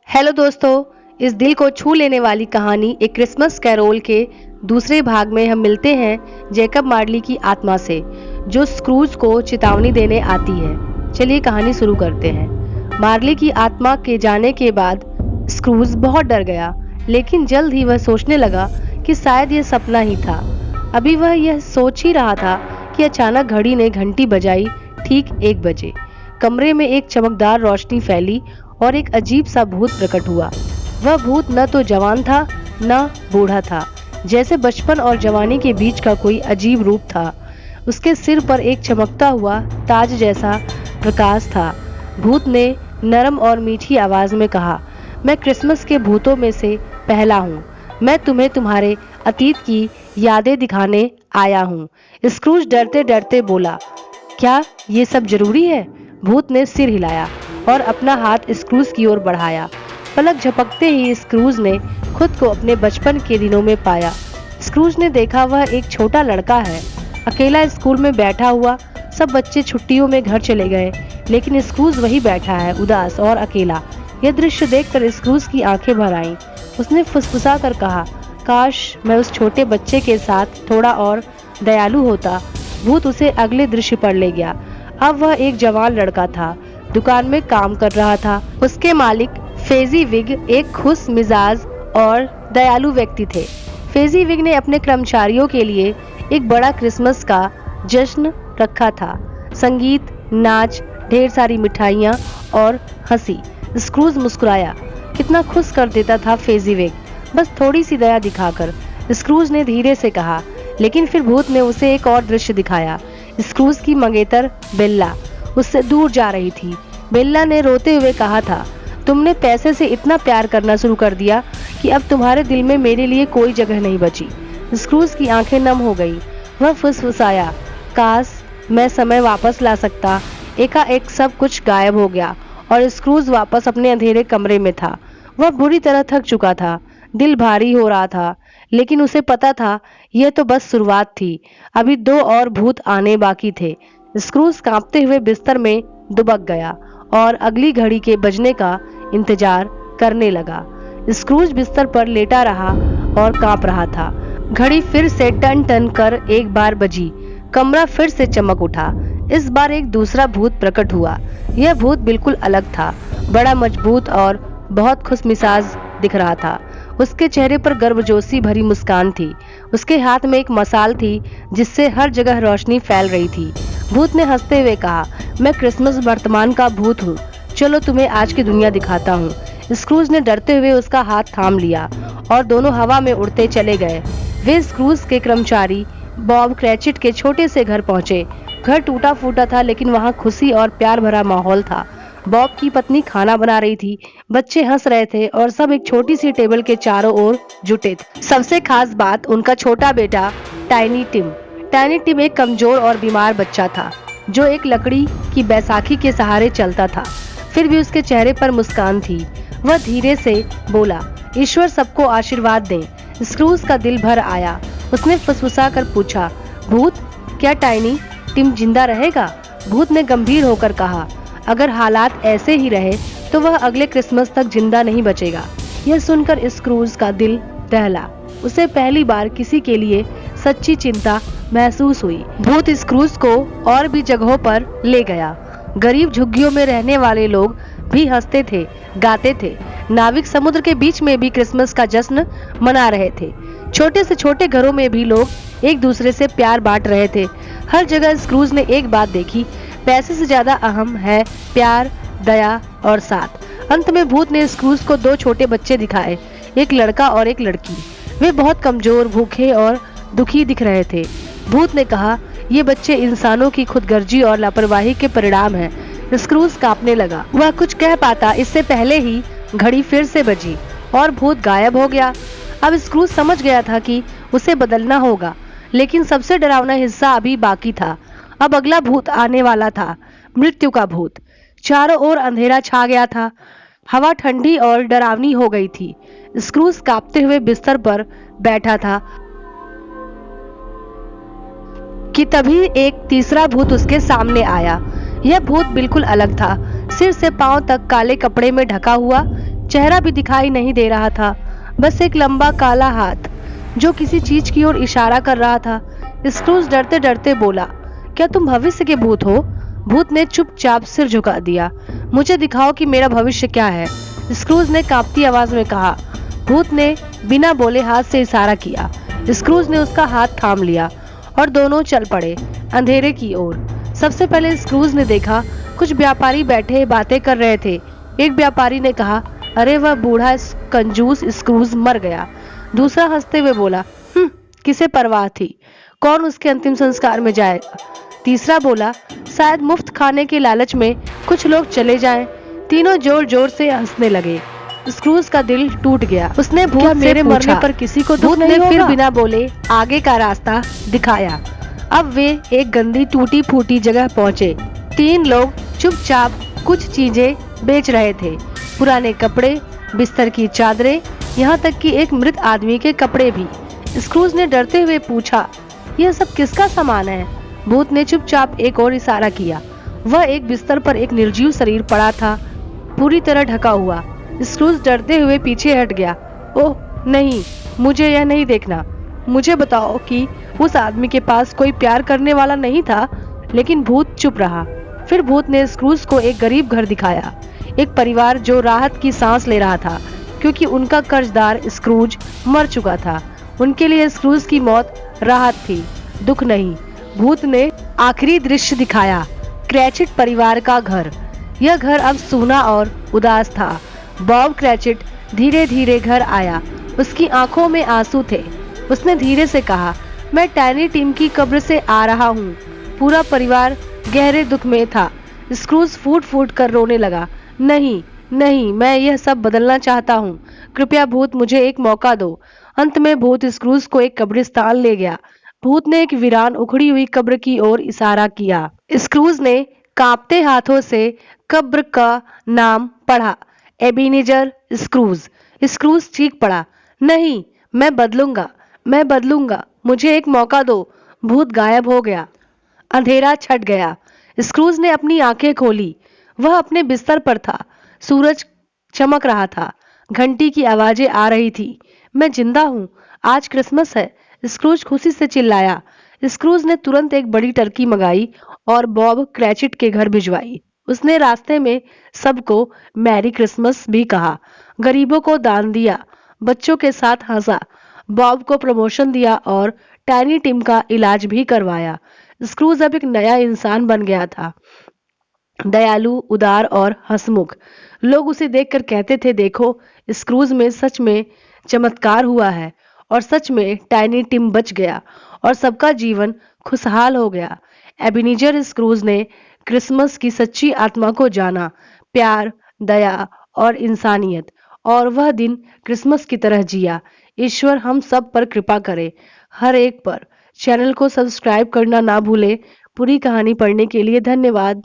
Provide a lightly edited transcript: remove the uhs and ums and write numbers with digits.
Hello दोस्तों, इस दिल को छू लेने वाली कहानी एक क्रिसमस कैरोल के दूसरे भाग में हम मिलते हैं जेकब मार्ली की आत्मा से, जो स्क्रूज को चेतावनी देने आती है। चलिए कहानी शुरू करते हैं। मार्ली की आत्मा के जाने के बाद स्क्रूज बहुत डर गया, लेकिन जल्द ही वह सोचने लगा कि शायद यह सपना ही था। अभी वह यह सोच ही रहा था कि अचानक घड़ी ने घंटी बजाई। ठीक 1 बजे कमरे में एक चमकदार रोशनी फैली और एक अजीब सा भूत प्रकट हुआ। वह भूत न तो जवान था न बूढ़ा था, जैसे बचपन और जवानी के बीच का कोई अजीब रूप था। उसके सिर पर एक चमकता हुआ ताज जैसा प्रकाश था। भूत ने नरम और मीठी आवाज में कहा, मैं क्रिसमस के भूतों में से पहला हूँ। मैं तुम्हें तुम्हारे अतीत की यादें दिखाने आया हूँ। स्क्रूज डरते डरते बोला, क्या ये सब जरूरी है? भूत ने सिर हिलाया और अपना हाथ स्क्रूज की ओर बढ़ाया। पलक झपकते ही स्क्रूज ने खुद को अपने बचपन के दिनों में पाया। स्क्रूज ने देखा वह एक छोटा लड़का है, अकेला स्कूल में बैठा हुआ। सब बच्चे छुट्टियों में घर चले गए, लेकिन स्क्रूज वही बैठा है, उदास और अकेला। यह दृश्य देखकर स्क्रूज की आंखें भर आईं। उसने फुसफुसा कर कहा, काश मैं उस छोटे बच्चे के साथ थोड़ा और दयालु होता। भूत उसे अगले दृश्य पर ले गया। अब वह एक जवान लड़का था, दुकान में काम कर रहा था। उसके मालिक फेजीविग एक खुश मिजाज और दयालु व्यक्ति थे। फेजीविग ने अपने कर्मचारियों के लिए एक बड़ा क्रिसमस का जश्न रखा था। संगीत, नाच, ढेर सारी मिठाइयाँ और हंसी। स्क्रूज मुस्कुराया। कितना खुश कर देता था फेजीविग, बस थोड़ी सी दया दिखाकर। स्क्रूज ने धीरे से कहा, लेकिन फिर भूत ने उसे एक और दृश्य दिखाया। स्क्रूज की मंगेतर बेल्ला उससे दूर जा रही थी। बेल्ला ने रोते हुए कहा था, तुमने पैसे से इतना प्यार करना शुरू कर दिया कि अब तुम्हारे दिल में मेरे लिए कोई जगह नहीं बची। स्क्रूज की आंखें नम हो गई। वह फुसफुसाया, काश मैं समय वापस ला सकता। एकाएक सब कुछ गायब हो गया और स्क्रूज वापस अपने अंधेरे कमरे में था। वह बुरी तरह थक चुका था, दिल भारी हो रहा था, लेकिन उसे पता था यह तो बस शुरुआत थी। अभी 2 और भूत आने बाकी थे। स्क्रूज कांपते हुए बिस्तर में दुबक गया और अगली घड़ी के बजने का इंतजार करने लगा। स्क्रूज बिस्तर पर लेटा रहा और कांप रहा था। घड़ी फिर से टन टन कर 1 बार बजी। कमरा फिर से चमक उठा। इस बार एक दूसरा भूत प्रकट हुआ। यह भूत बिल्कुल अलग था, बड़ा मजबूत और बहुत खुशमिजाज दिख रहा था। उसके चेहरे पर गर्मजोशी भरी मुस्कान थी। उसके हाथ में एक मशाल थी जिससे हर जगह रोशनी फैल रही थी। भूत ने हंसते हुए कहा, मैं क्रिसमस वर्तमान का भूत हूँ। चलो तुम्हें आज की दुनिया दिखाता हूँ। स्क्रूज ने डरते हुए उसका हाथ थाम लिया और दोनों हवा में उड़ते चले गए। वे स्क्रूज के कर्मचारी बॉब क्रैचिट के छोटे से घर पहुँचे। घर टूटा फूटा था, लेकिन वहाँ खुशी और प्यार भरा माहौल था। बॉब की पत्नी खाना बना रही थी, बच्चे हंस रहे थे और सब एक छोटी सी टेबल के चारों ओर जुटे थे। सबसे खास बात उनका छोटा बेटा टाइनी टिम। टाइनी टिम एक कमजोर और बीमार बच्चा था, जो एक लकड़ी की बैसाखी के सहारे चलता था। फिर भी उसके चेहरे पर मुस्कान थी। वह धीरे से बोला, ईश्वर सबको आशीर्वाद दें। स्क्रूज का दिल भर आया। उसने फुसफुसा कर पूछा, भूत, क्या टाइनी टिम जिंदा रहेगा? भूत ने गंभीर होकर कहा, अगर हालात ऐसे ही रहे तो वह अगले क्रिसमस तक जिंदा नहीं बचेगा। यह सुनकर स्क्रूज का दिल दहला। उसे पहली बार किसी के लिए सच्ची चिंता महसूस हुई। भूत स्क्रूज को और भी जगहों पर ले गया। गरीब झुग्गियों में रहने वाले लोग भी हंसते थे, गाते थे। नाविक समुद्र के बीच में भी क्रिसमस का जश्न मना रहे थे। छोटे से छोटे घरों में भी लोग एक दूसरे से प्यार बांट रहे थे। हर जगह स्क्रूज ने एक बात देखी, पैसे से ज्यादा अहम है प्यार, दया और साथ। अंत में भूत ने स्क्रूज को 2 छोटे बच्चे दिखाए, एक लड़का और एक लड़की। वे बहुत कमजोर, भूखे और दुखी दिख रहे थे। भूत ने कहा, ये बच्चे इंसानों की खुदगर्जी और लापरवाही के परिणाम हैं। स्क्रूज कांपने लगा। वह कुछ कह पाता इससे पहले ही घड़ी फिर से बजी और भूत गायब हो गया। अब स्क्रूज समझ गया था कि उसे बदलना होगा, लेकिन सबसे डरावना हिस्सा अभी बाकी था। अब अगला भूत आने वाला था, मृत्यु का भूत। चारों ओर अंधेरा छा गया था। हवा ठंडी और डरावनी हो गई थी। स्क्रूज कांपते हुए बिस्तर पर बैठा था कि तभी एक तीसरा भूत उसके सामने आया। यह भूत बिल्कुल अलग था। सिर से पांव तक काले कपड़े में ढका हुआ, चेहरा भी दिखाई नहीं दे रहा था, बस एक लंबा काला हाथ जो किसी चीज की ओर इशारा कर रहा था। स्क्रूज डरते डरते बोला, क्या तुम भविष्य के भूत हो? भूत ने चुपचाप सिर झुका दिया। मुझे दिखाओ कि मेरा भविष्य क्या है, स्क्रूज ने कांपती आवाज में कहा। भूत ने बिना बोले हाथ से इशारा किया। स्क्रूज ने उसका हाथ थाम लिया और दोनों चल पड़े अंधेरे की ओर। सबसे पहले स्क्रूज ने देखा कुछ व्यापारी बैठे बातें कर रहे थे। एक व्यापारी ने कहा, अरे वह बूढ़ा कंजूस स्क्रूज मर गया। दूसरा हंसते हुए बोला, किसे परवाह थी, कौन उसके अंतिम संस्कार में जाएगा। तीसरा बोला, शायद मुफ्त खाने के लालच में कुछ लोग चले जाएं। तीनों जोर जोर से हंसने लगे। स्क्रूज का दिल टूट गया। उसने भूत मेरे मरने पर किसी को दुख नहीं होगा? फिर बिना बोले आगे का रास्ता दिखाया। अब वे एक गंदी टूटी फूटी जगह पहुँचे। 3 लोग चुपचाप कुछ चीजें बेच रहे थे, पुराने कपड़े, बिस्तर की चादरें, यहाँ तक कि एक मृत आदमी के कपड़े भी। स्क्रूज ने डरते हुए पूछा, यह सब किसका सामान है? भूत ने चुपचाप एक और इशारा किया। वह एक बिस्तर पर एक निर्जीव शरीर पड़ा था, पूरी तरह ढका हुआ। स्क्रूज डरते हुए पीछे हट गया। ओह नहीं, मुझे यह नहीं देखना। मुझे बताओ कि उस आदमी के पास कोई प्यार करने वाला नहीं था। लेकिन भूत चुप रहा। फिर भूत ने स्क्रूज को एक गरीब घर दिखाया, एक परिवार जो राहत की सांस ले रहा था, क्योंकि उनका कर्जदार स्क्रूज मर चुका था। उनके लिए स्क्रूज की मौत राहत थी, दुख नहीं। भूत ने आखिरी दृश्य दिखाया, क्रैचिट परिवार का घर। यह घर अब सूना और उदास था। बॉब क्रैचिट धीरे धीरे घर आया। उसकी आंखों में आंसू थे। उसने धीरे से कहा, मैं टैनी टिम की कब्र से आ रहा हूँ। पूरा परिवार गहरे दुख में था। स्क्रूज फूट फूट कर रोने लगा। नहीं नहीं, मैं यह सब बदलना चाहता हूँ। कृपया भूत मुझे एक मौका दो। अंत में भूत स्क्रूज को एक कब्रिस्तान ले गया। भूत ने एक वीरान उखड़ी हुई कब्र की ओर इशारा किया। स्क्रूज ने कांपते हाथों से कब्र का नाम पढ़ा, एबेनेजर स्क्रूज। स्क्रूज चीख पड़ा, नहीं, मैं बदलूंगा, मैं बदलूंगा, मुझे एक मौका दो। भूत गायब हो गया। अंधेरा छट गया। स्क्रूज ने अपनी आंखें खोली। वह अपने बिस्तर पर था। सूरज चमक रहा था। घंटी की आवाजें आ रही थी। मैं जिंदा हूँ, आज क्रिसमस है, स्क्रूज खुशी से चिल्लाया। स्क्रूज ने तुरंत एक बड़ी टर्की मंगाई और बॉब क्रैचिट के घर भिजवाई। उसने रास्ते में सबको मैरी क्रिसमस भी कहा, गरीबों को दान दिया, बच्चों के साथ हंसा, बॉब को प्रमोशन दिया और टैनी टिम का इलाज भी करवाया। स्क्रूज अब एक नया इंसान बन गया था, दयालु, उदार और हंसमुख। लोग उसे देखकर कहते थे, देखो, स्क्रूज में सच में चमत्कार हुआ है। और सच में टाइनी टिम बच गया और सबका जीवन खुशहाल हो गया। एबेनेजर स्क्रूज ने क्रिसमस की सच्ची आत्मा को जाना, प्यार, दया और इंसानियत, और वह दिन क्रिसमस की तरह जिया। ईश्वर हम सब पर कृपा करे, हर एक पर। चैनल को सब्सक्राइब करना ना भूले। पूरी कहानी पढ़ने के लिए धन्यवाद।